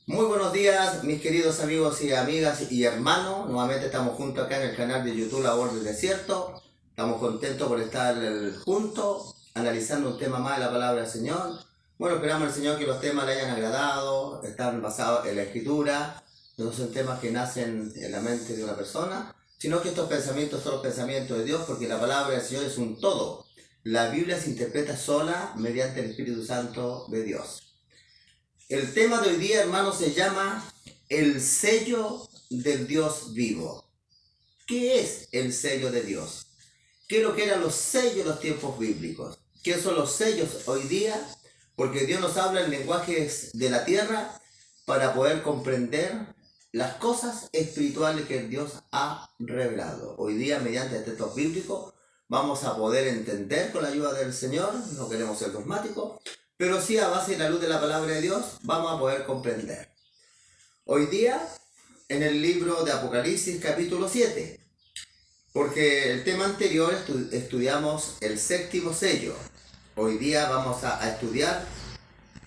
Muy buenos días, mis queridos amigos y amigas y hermanos. Nuevamente estamos juntos acá en el canal de YouTube La Voz del Desierto. Estamos contentos por estar juntos, analizando un tema más de la palabra del Señor. Bueno, esperamos al Señor que los temas le hayan agradado, están basados en la Escritura. No son temas que nacen en la mente de una persona, sino que estos pensamientos son los pensamientos de Dios, porque la palabra del Señor es un todo. La Biblia se interpreta sola mediante el Espíritu Santo de Dios. El tema de hoy día, hermanos, se llama el sello del Dios vivo. ¿Qué es el sello de Dios? ¿Qué es lo que eran los sellos en los tiempos bíblicos? ¿Qué son los sellos hoy día? Porque Dios nos habla en lenguajes de la tierra para poder comprender las cosas espirituales que Dios ha revelado. Hoy día, mediante textos bíblicos, vamos a poder entender con la ayuda del Señor. No queremos ser dogmáticos, pero sí, a base de la luz de la palabra de Dios, vamos a poder comprender. Hoy día, en el libro de Apocalipsis capítulo 7, porque el tema anterior estudiamos el séptimo sello. Hoy día vamos a estudiar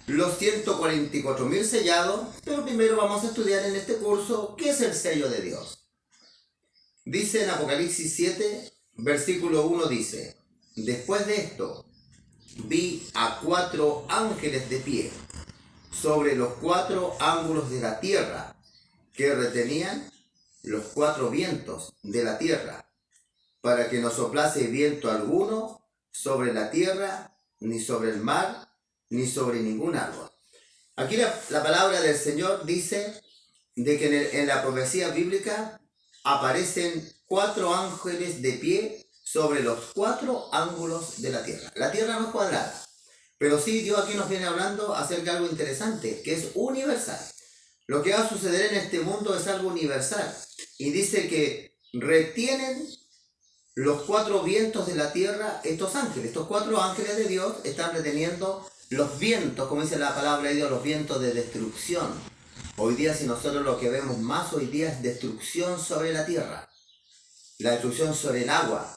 los 144.000 sellados, pero primero vamos a estudiar en este curso qué es el sello de Dios. Dice en Apocalipsis 7, versículo 1, dice: después de esto, vi a 4 ángeles de pie sobre los 4 ángulos de la tierra, que retenían los 4 vientos de la tierra, para que no soplase viento alguno sobre la tierra, ni sobre el mar, ni sobre ningún árbol. Aquí la palabra del Señor dice de que en la profecía bíblica aparecen 4 ángeles de pie sobre los 4 ángulos de la tierra. La tierra no es cuadrada, pero sí Dios aquí nos viene hablando acerca de algo interesante, que es universal. Lo que va a suceder en este mundo es algo universal. Y dice que retienen los 4 vientos de la tierra estos ángeles. Estos 4 ángeles de Dios están reteniendo los vientos, como dice la palabra de Dios, los vientos de destrucción. Hoy día, si nosotros lo que vemos más hoy día es destrucción sobre la tierra, la destrucción sobre el agua,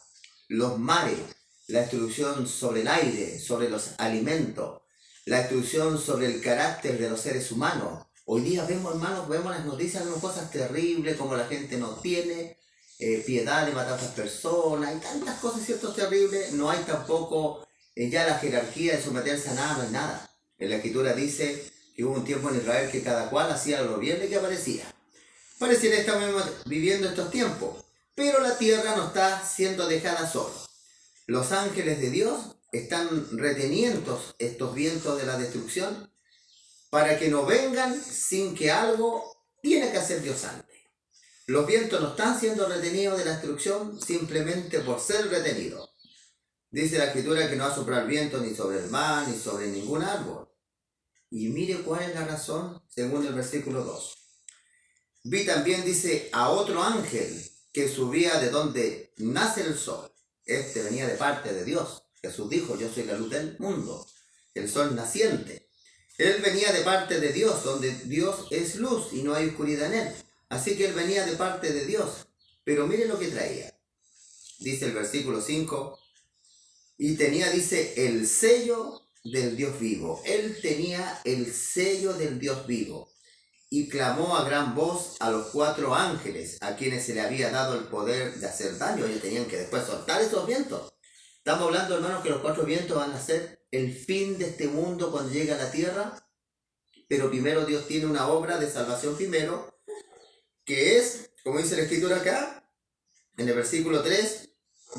los mares, la destrucción sobre el aire, sobre los alimentos, la destrucción sobre el carácter de los seres humanos. Hoy día vemos, hermanos, vemos las noticias, vemos cosas terribles, como la gente no tiene piedad de matar a otras personas, y tantas cosas, cierto, terribles. No hay tampoco ya la jerarquía de someterse a nada, no hay nada. En la Escritura dice que hubo un tiempo en Israel que cada cual hacía lo bien que aparecía. Pareciera que estamos viviendo estos tiempos, pero la tierra no está siendo dejada sola. Los ángeles de Dios están reteniendo estos vientos de la destrucción para que no vengan sin que algo tiene que hacer Dios antes. Los vientos no están siendo retenidos de la destrucción simplemente por ser retenidos. Dice la Escritura que no va a soplar viento ni sobre el mar ni sobre ningún árbol. Y mire cuál es la razón según el versículo 2. Vi también, dice, a otro ángel que subía de donde nace el sol. Este venía de parte de Dios. Jesús dijo: yo soy la luz del mundo, el sol naciente. Él venía de parte de Dios, donde Dios es luz y no hay oscuridad en él. Así que él venía de parte de Dios. Pero mire lo que traía. Dice el versículo 5, y tenía, dice, el sello del Dios vivo. Él tenía el sello del Dios vivo. Y clamó a gran voz a los 4 ángeles, a quienes se le había dado el poder de hacer daño. Ellos tenían que después soltar esos vientos. Estamos hablando, hermanos, que los 4 vientos van a ser el fin de este mundo cuando llegue a la tierra. Pero primero Dios tiene una obra de salvación primero, que es, como dice la Escritura acá, en el versículo 3,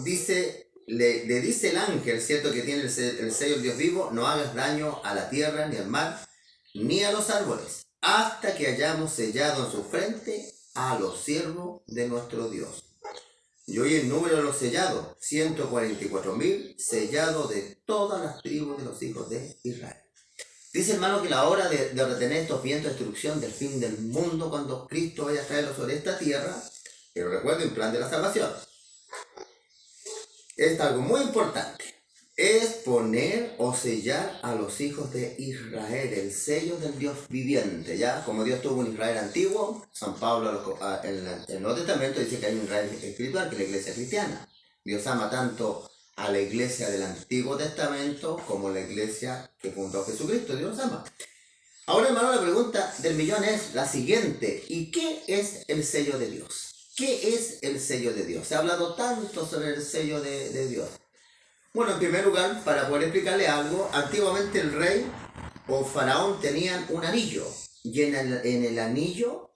dice, le dice el ángel, ¿cierto?, que tiene el sello del Dios vivo: no hagas daño a la tierra, ni al mar, ni a los árboles, hasta que hayamos sellado en su frente a los siervos de nuestro Dios. Y hoy el número de los sellados, 144.000, sellados de todas las tribus de los hijos de Israel. Dice, hermano, que la hora de retener estos vientos de destrucción del fin del mundo, cuando Cristo vaya a traerlo sobre esta tierra, pero recuerden, plan de la salvación, es algo muy importante. Es poner o sellar a los hijos de Israel, el sello del Dios viviente, ¿ya? Como Dios tuvo un Israel antiguo, San Pablo en el Nuevo Testamento dice que hay un Israel espiritual, que es la iglesia cristiana. Dios ama tanto a la iglesia del Antiguo Testamento como la iglesia que fundó Jesucristo. Dios ama. Ahora, hermano, la pregunta del millón es la siguiente. ¿Y qué es el sello de Dios? ¿Qué es el sello de Dios? Se ha hablado tanto sobre el sello de Dios. Bueno, en primer lugar, para poder explicarle algo, antiguamente el rey o faraón tenían un anillo y en el anillo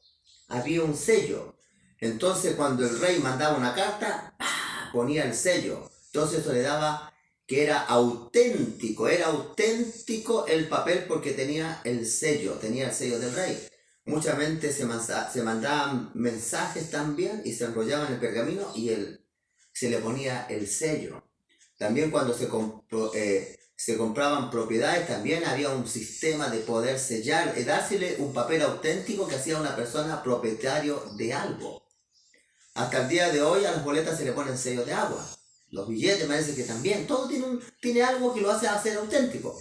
había un sello. Entonces, cuando el rey mandaba una carta, ¡pah!, ponía el sello. Entonces eso le daba que era auténtico el papel porque tenía el sello del rey. Muchas veces se mandaban mensajes también y se enrollaban el pergamino y se le ponía el sello. También cuando se compraban propiedades, también había un sistema de poder sellar, dársele un papel auténtico que hacía una persona propietario de algo. Hasta el día de hoy a las boletas se le ponen sellos de agua. Los billetes parece que también. Todo tiene algo que lo hace hacer auténtico.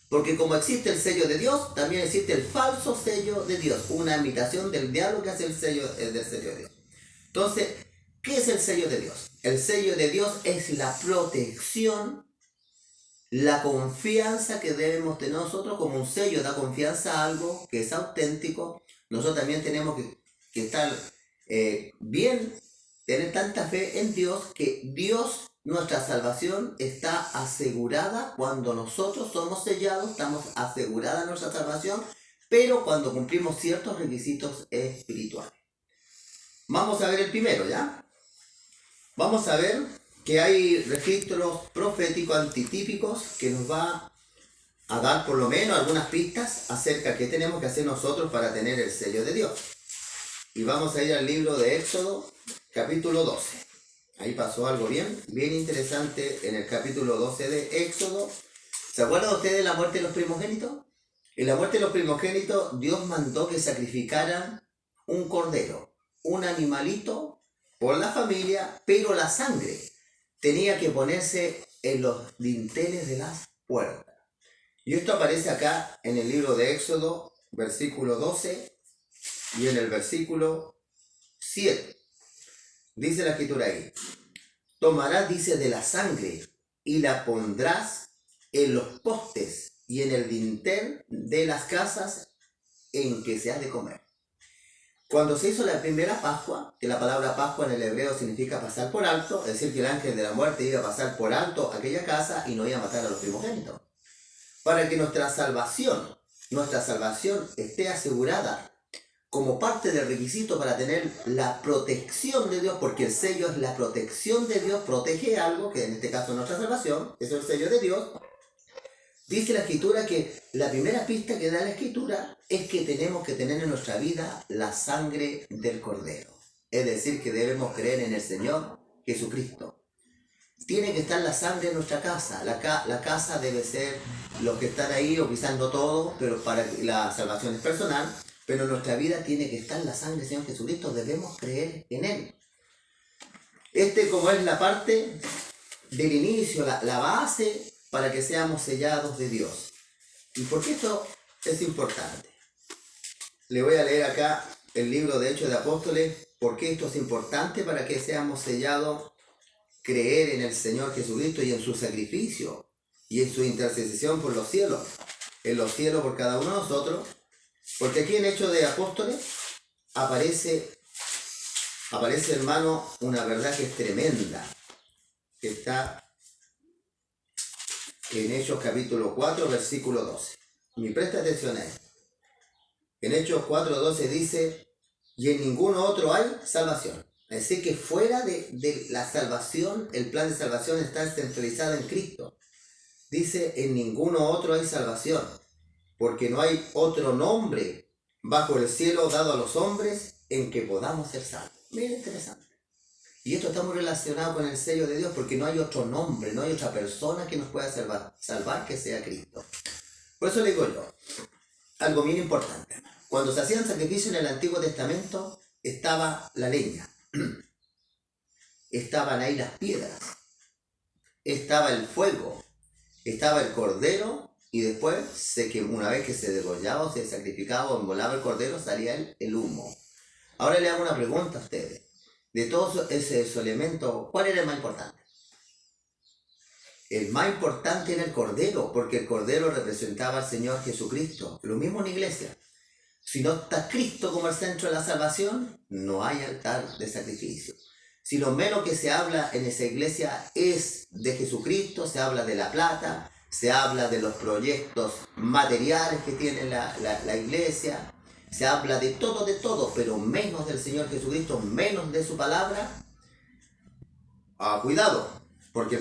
Porque como existe el sello de Dios, también existe el falso sello de Dios. Una imitación del diablo que hace el sello del sello de Dios. Entonces, ¿qué es el sello de Dios? El sello de Dios es la protección, la confianza que debemos tener nosotros. Como un sello da confianza a algo que es auténtico, nosotros también tenemos que estar bien, tener tanta fe en Dios que Dios, nuestra salvación, está asegurada. Cuando nosotros somos sellados, estamos asegurada nuestra salvación, pero cuando cumplimos ciertos requisitos espirituales. Vamos a ver el primero, ¿ya? Vamos a ver que hay registros proféticos antitípicos que nos va a dar por lo menos algunas pistas acerca de qué tenemos que hacer nosotros para tener el sello de Dios. Y vamos a ir al libro de Éxodo, capítulo 12. Ahí pasó algo bien interesante en el capítulo 12 de Éxodo. ¿Se acuerdan ustedes de la muerte de los primogénitos? En la muerte de los primogénitos, Dios mandó que sacrificaran un cordero, un animalito por la familia, pero la sangre tenía que ponerse en los dinteles de las puertas. Y esto aparece acá en el libro de Éxodo, versículo 12, y en el versículo 7. Dice la escritura ahí: tomarás, dice, de la sangre y la pondrás en los postes y en el dintel de las casas en que se ha de comer. Cuando se hizo la primera Pascua, que la palabra Pascua en el hebreo significa pasar por alto, es decir, que el ángel de la muerte iba a pasar por alto aquella casa y no iba a matar a los primogénitos. Para que nuestra salvación esté asegurada como parte del requisito para tener la protección de Dios, porque el sello es la protección de Dios, protege algo, que en este caso es nuestra salvación, eso es el sello de Dios. Dice la Escritura que la primera pista que da la Escritura es que tenemos que tener en nuestra vida la sangre del Cordero. Es decir, que debemos creer en el Señor Jesucristo. Tiene que estar la sangre en nuestra casa. La casa debe ser los que están ahí, o quizás no todos, pero para la salvación es personal. Pero en nuestra vida tiene que estar la sangre del Señor Jesucristo. Debemos creer en Él. Como es la parte del inicio, la base para que seamos sellados de Dios. ¿Y por qué esto es importante? Le voy a leer acá el libro de Hechos de Apóstoles. ¿Por qué esto es importante para que seamos sellados? Creer en el Señor Jesucristo y en su sacrificio y en su intercesión por los cielos. En los cielos por cada uno de nosotros. Porque aquí en Hechos de Apóstoles aparece, hermano, una verdad que es tremenda. Que está en Hechos capítulo 4, versículo 12. Y presta atención a esto. En Hechos 4, 12 dice: y en ningún otro hay salvación. Es decir, que fuera de la salvación, el plan de salvación está centralizado en Cristo. Dice: en ninguno otro hay salvación, porque no hay otro nombre bajo el cielo dado a los hombres en que podamos ser salvos. Mira, interesante. Y esto está muy relacionado con el sello de Dios, porque no hay otro nombre, no hay otra persona que nos pueda salvar que sea Cristo. Por eso le digo yo, algo bien importante. Cuando se hacían sacrificios en el Antiguo Testamento, estaba la leña, estaban ahí las piedras, estaba el fuego, estaba el cordero, y después, una vez que se degollaba o se sacrificaba o envolaba el cordero, salía el humo. Ahora le hago una pregunta a ustedes. De todos esos elementos, ¿cuál era el más importante? El más importante era el Cordero, porque el Cordero representaba al Señor Jesucristo. Lo mismo en la iglesia. Si no está Cristo como el centro de la salvación, no hay altar de sacrificio. Si lo menos que se habla en esa iglesia es de Jesucristo, se habla de la plata, se habla de los proyectos materiales que tiene la iglesia, se habla de todo, pero menos del Señor Jesucristo, menos de su palabra. Cuidado, porque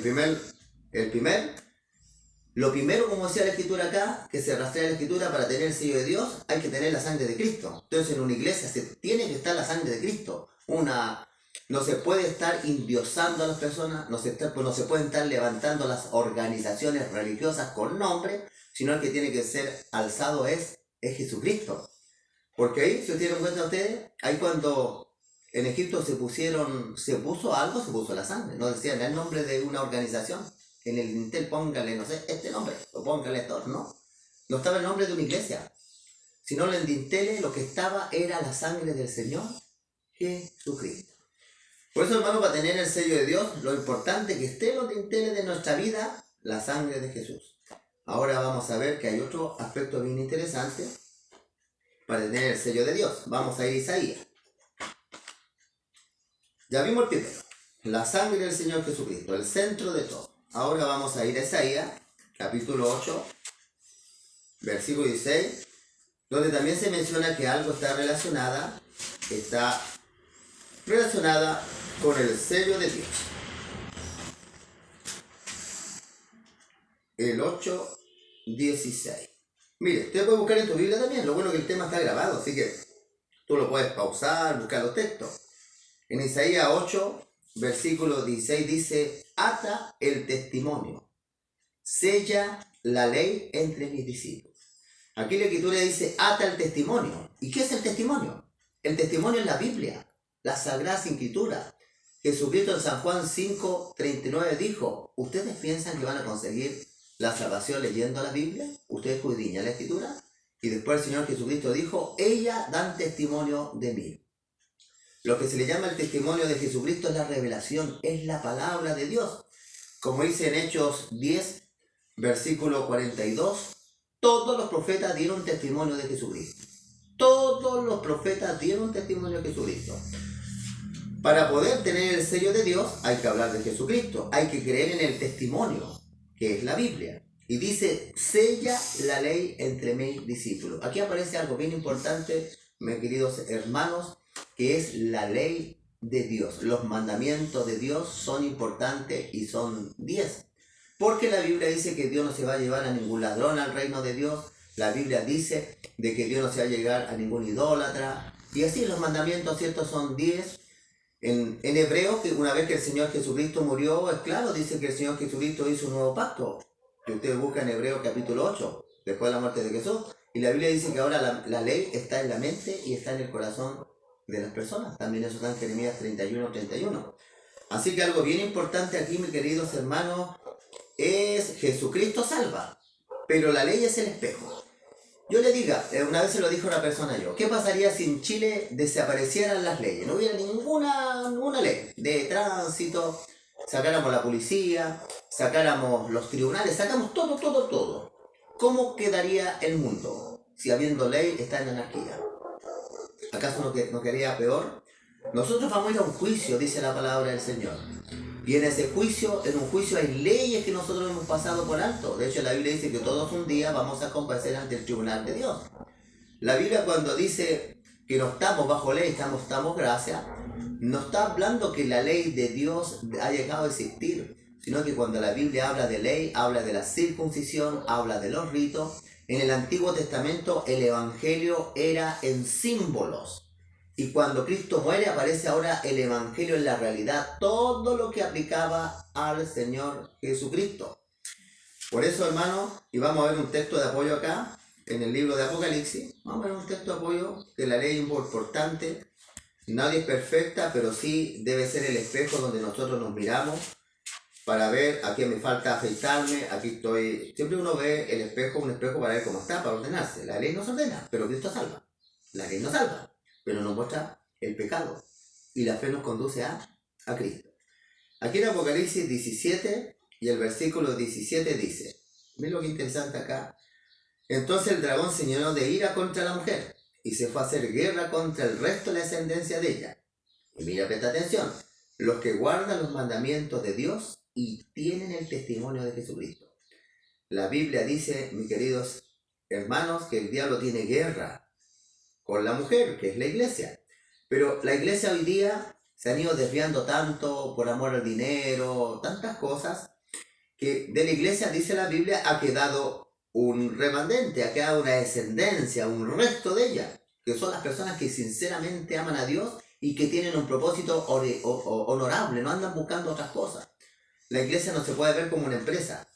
lo primero, como decía la Escritura acá, que se rastrea la Escritura para tener el sello de Dios, hay que tener la sangre de Cristo. Entonces en una iglesia tiene que estar la sangre de Cristo. No se puede estar endiosando a las personas, no se pueden estar levantando las organizaciones religiosas con nombre, sino el que tiene que ser alzado es Jesucristo. Porque ahí, si se dieron cuenta ustedes, ahí cuando en Egipto se puso la sangre. No decían el nombre de una organización. En el dintel póngale, no sé, este nombre, o póngale esto, no. No estaba el nombre de una iglesia. Sino en el dintel lo que estaba era la sangre del Señor Jesucristo. Por eso, hermano, para tener el sello de Dios, lo importante es que esté en los dinteles de nuestra vida la sangre de Jesús. Ahora vamos a ver que hay otro aspecto bien interesante para tener el sello de Dios. Vamos a ir a Isaías. Ya vimos el primero, la sangre del Señor Jesucristo, el centro de todo. Ahora vamos a ir a Isaías, capítulo 8, versículo 16, donde también se menciona que algo está relacionada con el sello de Dios. El 8, 16. Mire, usted puede buscar en tu Biblia también, lo bueno es que el tema está grabado, así que tú lo puedes pausar, buscar los textos. En Isaías 8, versículo 16 dice, ata el testimonio, sella la ley entre mis discípulos. Aquí la Escritura dice, ata el testimonio. ¿Y qué es el testimonio? El testimonio es la Biblia, la Sagrada Escritura. Jesucristo en San Juan 5, 39 dijo, ¿ustedes piensan que van a conseguir la salvación leyendo la Biblia? ¿Ustedes escudriñan la Escritura? Y después el Señor Jesucristo dijo, ellas dan testimonio de mí. Lo que se le llama el testimonio de Jesucristo es la revelación, es la palabra de Dios. Como dice en Hechos 10, versículo 42, todos los profetas dieron testimonio de Jesucristo. Todos los profetas dieron testimonio de Jesucristo. Para poder tener el sello de Dios hay que hablar de Jesucristo, hay que creer en el testimonio, que es la Biblia. Y dice, sella la ley entre mis discípulos. Aquí aparece algo bien importante, mis queridos hermanos, que es la ley de Dios. Los mandamientos de Dios son importantes y son 10. Porque la Biblia dice que Dios no se va a llevar a ningún ladrón al reino de Dios. La Biblia dice de que Dios no se va a llegar a ningún idólatra. Y así los mandamientos, ¿cierto? Son 10. En Hebreo, que una vez que el Señor Jesucristo murió, es claro, dice que el Señor Jesucristo hizo un nuevo pacto. Que ustedes buscan en Hebreo capítulo 8, después de la muerte de Jesús. Y la Biblia dice que ahora la ley está en la mente y está en el corazón de las personas. También eso está en Jeremías 31, 31. Así que algo bien importante aquí, mis queridos hermanos, es Jesucristo salva, pero la ley es el espejo. Yo le diga, una vez se lo dijo una persona yo, ¿qué pasaría si en Chile desaparecieran las leyes? No hubiera ninguna ley de tránsito, sacáramos la policía, sacáramos los tribunales, sacamos todo. ¿Cómo quedaría el mundo si habiendo ley está en anarquía? ¿Acaso no quedaría peor? Nosotros vamos a ir a un juicio, dice la palabra del Señor. Y en ese juicio, hay leyes que nosotros hemos pasado por alto. De hecho, la Biblia dice que todos un día vamos a comparecer ante el tribunal de Dios. La Biblia cuando dice que no estamos bajo ley, estamos gracia, no está hablando que la ley de Dios ha llegado a existir, sino que cuando la Biblia habla de ley, habla de la circuncisión, habla de los ritos. En el Antiguo Testamento el Evangelio era en símbolos. Y cuando Cristo muere aparece ahora el Evangelio en la realidad, todo lo que aplicaba al Señor Jesucristo. Por eso, hermanos, y vamos a ver un texto de apoyo acá, en el libro de Apocalipsis, vamos a ver un texto de apoyo de la ley importante. Nadie es perfecta, pero sí debe ser el espejo donde nosotros nos miramos para ver a qué me falta afeitarme, aquí estoy. Siempre uno ve el espejo, un espejo para ver cómo está, para ordenarse. La ley no se ordena, pero Cristo salva. La ley no salva, pero nos muestra el pecado. Y la fe nos conduce a Cristo. Aquí en Apocalipsis 17, y el versículo 17 dice, miren lo que interesante acá. Entonces el dragón se llenó de ira contra la mujer y se fue a hacer guerra contra el resto de la descendencia de ella. Y mira, presta atención, los que guardan los mandamientos de Dios y tienen el testimonio de Jesucristo. La Biblia dice, mis queridos hermanos, que el diablo tiene guerra con la mujer, que es la iglesia. Pero la iglesia hoy día se han ido desviando tanto por amor al dinero, tantas cosas, que de la iglesia, dice la Biblia, ha quedado un remanente, ha quedado una descendencia, un resto de ella, que son las personas que sinceramente aman a Dios y que tienen un propósito honorable, no andan buscando otras cosas. La iglesia no se puede ver como una empresa.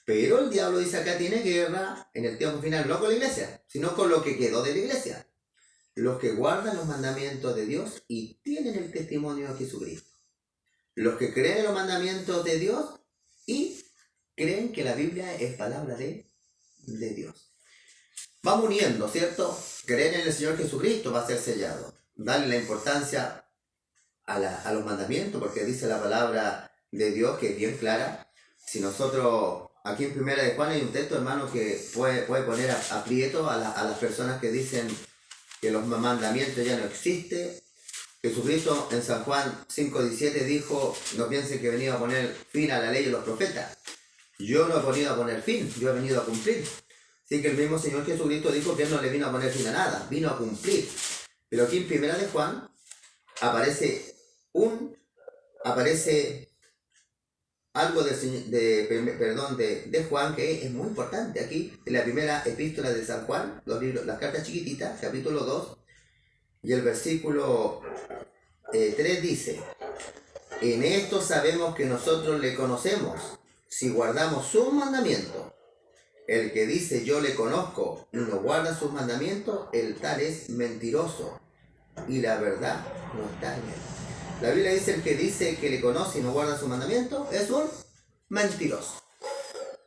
Pero el diablo dice acá tiene guerra en el tiempo final, no con la iglesia, sino con lo que quedó de la iglesia. Los que guardan los mandamientos de Dios y tienen el testimonio de Jesucristo. Los que creen en los mandamientos de Dios y creen que la Biblia es palabra de Dios. Vamos uniendo, ¿cierto? Creer en el Señor Jesucristo va a ser sellado. Darle la importancia a los mandamientos, porque dice la palabra de Dios que es bien clara. Si nosotros, aquí en Primera de Juan hay un texto, hermano, que puede poner aprieto a las personas que dicen que los mandamientos ya no existen. Jesucristo en San Juan 5:17 dijo, no piensen que venía a poner fin a la ley de los profetas. Yo no he venido a poner fin, yo he venido a cumplir. Así que el mismo Señor Jesucristo dijo que Él no le vino a poner fin a nada, vino a cumplir. Pero aquí en Primera de Juan aparece algo de Juan que es muy importante. Aquí en la primera epístola de San Juan, los libros, las cartas chiquititas, capítulo 2, y el versículo 3 dice, en esto sabemos que nosotros le conocemos, si guardamos sus mandamientos. El que dice yo le conozco y no guarda sus mandamientos, el tal es mentiroso y la verdad no está en él. La Biblia dice el que dice que le conoce y no guarda sus mandamientos es un mentiroso.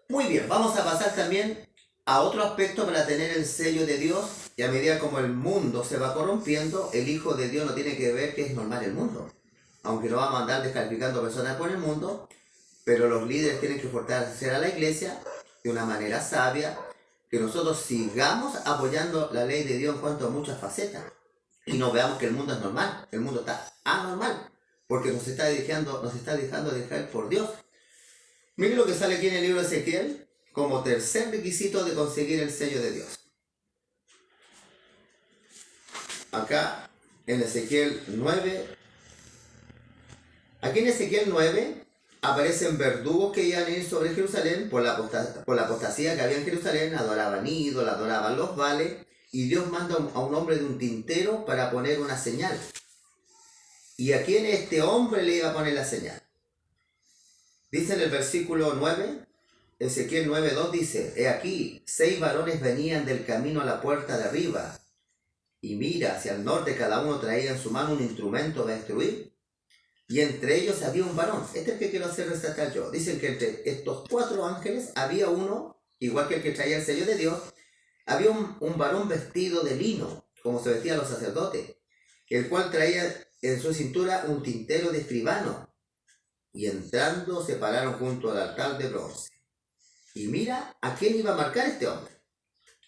Muy bien, vamos a pasar también a otro aspecto para tener el sello de Dios. Y a medida como el mundo se va corrompiendo, el Hijo de Dios no tiene que ver que es normal el mundo. Aunque no vamos a andar descalificando personas por el mundo, pero los líderes tienen que fortalecer a la iglesia de una manera sabia, que nosotros sigamos apoyando la ley de Dios en cuanto a muchas facetas. Y no veamos que el mundo es normal, el mundo está anormal, porque nos está dejando dejar por Dios. Miren lo que sale aquí en el libro de Ezequiel, como tercer requisito de conseguir el sello de Dios. Acá, en Ezequiel 9, aquí en Ezequiel 9, aparecen verdugos que iban a ir sobre Jerusalén por la apostasía que había en Jerusalén, adoraban ídolos, adoraban los vales, y Dios manda a un hombre de un tintero para poner una señal. ¿Y a quién este hombre le iba a poner la señal? Dice en el versículo 9, Ezequiel 9:2 dice, he aquí, 6 varones venían del camino a la puerta de arriba, y mira, hacia el norte cada uno traía en su mano un instrumento de destruir, y entre ellos había un varón. Este es el que quiero hacer resaltar yo. Dicen que entre estos 4 ángeles había uno, igual que el que traía el sello de Dios, había un varón vestido de lino, como se vestían los sacerdotes, el cual traía en su cintura un tintero de escribano, y entrando se pararon junto al altar de bronce. Y mira a quién iba a marcar este hombre.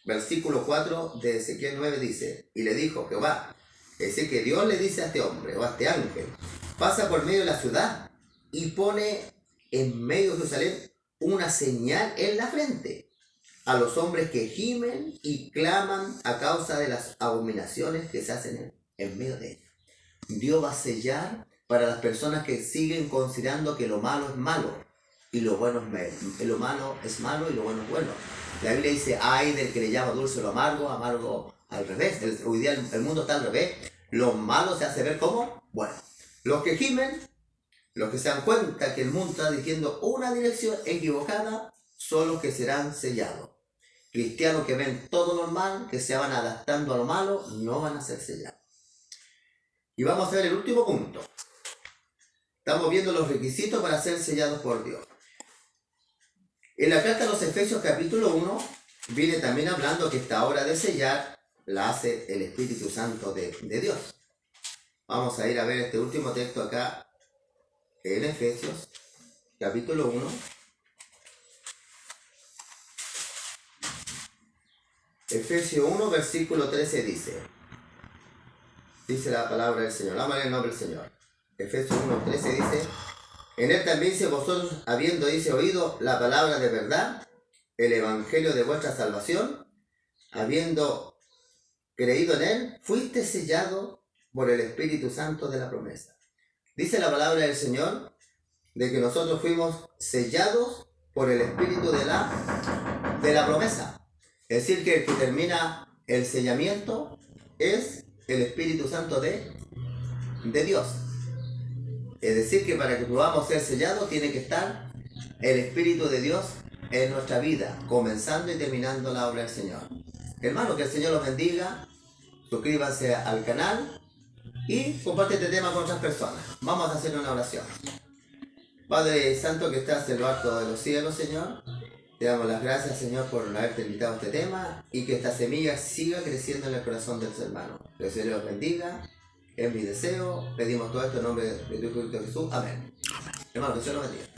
Versículo 4 de Ezequiel 9 dice, y le dijo Jehová, es decir, que Dios le dice a este hombre o a este ángel, pasa por medio de la ciudad y pone en medio de Jerusalén una señal en la frente a los hombres que gimen y claman a causa de las abominaciones que se hacen en medio de ellos. Dios va a sellar para las personas que siguen considerando que lo malo es malo y lo bueno es malo. Lo malo es malo y lo bueno es bueno. La Biblia dice, ay del que le llama dulce lo amargo, amargo al revés. Hoy día el mundo está al revés. Lo malo se hace ver como bueno. Los que gimen, los que se dan cuenta que el mundo está dirigiendo una dirección equivocada, son los que serán sellados. Cristianos que ven todo normal, que se van adaptando a lo malo, no van a ser sellados. Y vamos a ver el último punto. Estamos viendo los requisitos para ser sellados por Dios. En la carta a los Efesios capítulo 1, viene también hablando que esta obra de sellar la hace el Espíritu Santo de Dios. Vamos a ir a ver este último texto acá en Efesios capítulo 1. Efesios 1, versículo 13 dice la palabra del Señor, vamos a leer el nombre del Señor. Efesios 1, 13 dice, en él también dice, vosotros habiendo oído la palabra de verdad, el evangelio de vuestra salvación, habiendo creído en él, fuiste sellado por el Espíritu Santo de la promesa. Dice la palabra del Señor de que nosotros fuimos sellados por el Espíritu de la promesa. Es decir, que el que termina el sellamiento es el Espíritu Santo de Dios. Es decir, que para que podamos ser sellados tiene que estar el Espíritu de Dios en nuestra vida, comenzando y terminando la obra del Señor. Hermano, que el Señor los bendiga, suscríbanse al canal y comparte este tema con otras personas. Vamos a hacer una oración. Padre Santo que estás en lo alto de los cielos, Señor, te damos las gracias, Señor, por haberte invitado a este tema y que esta semilla siga creciendo en el corazón de los hermanos. Que el Señor los bendiga, es mi deseo. Pedimos todo esto en nombre de tu Hijo Jesús. Amén. Hermano, que el Señor los bendiga.